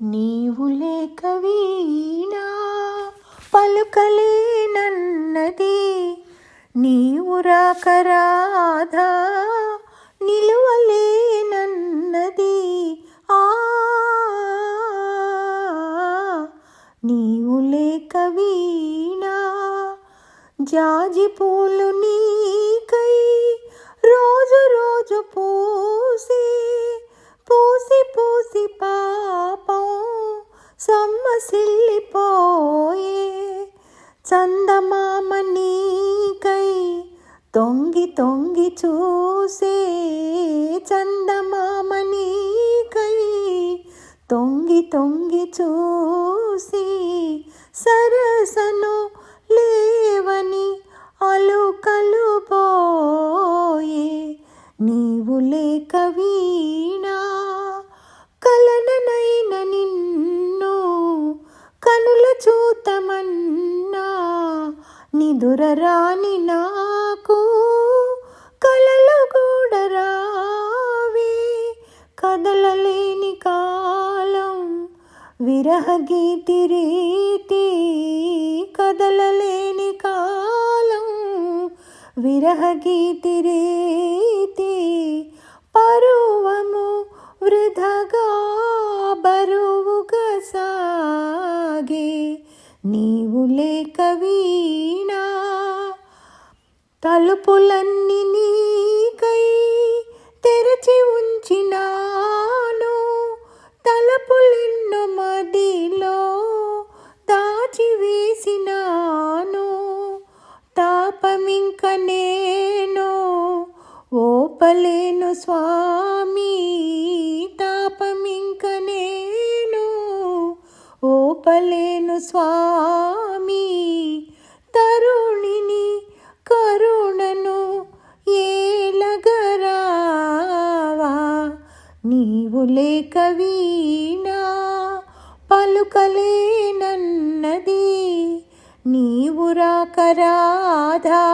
నీవు లేక వీణా పలుకలేనన్నది, నీవు రాక రాధా నిలువలేనన్నది. నీవు లేక వీణా జాజి పూలు నీకై రోజు రోజు పూసి పూసి పూసి పాపం సొమ్మసిల్లిపోయే, చందమామ నీకై తొంగి తొంగి చూసే, చందమామ నీకై తొంగి తొంగి చూసి సరసను లేవని అలుకలు పోయే. నీవు లేక వీణా కలననైన నిన్ను కనుల చూతమన్నా, నిదురరాని నాకు కలలు కూడా రావే. కదలలేని కాలం విరహగీతి రీతి, కదలలేని కాలం విరహగీతి రీతి, పరువము వృధగా బరువుగా సాగే. నీవు లేక వీణా తలుపులన్నీ నీకై తెరచి ఉంచినాను, తలుపులెన్నో మదిలో దాచివేసినాను. తాపమింక నేను ఓపలేను స్వామి, తాపమింక నేను ఓపలేను స్వామి. తరుణిని కరుణను ఏలగరావా. నీవు లేక వీణా పలుకలేనన్నది, నీవు రాక రాధా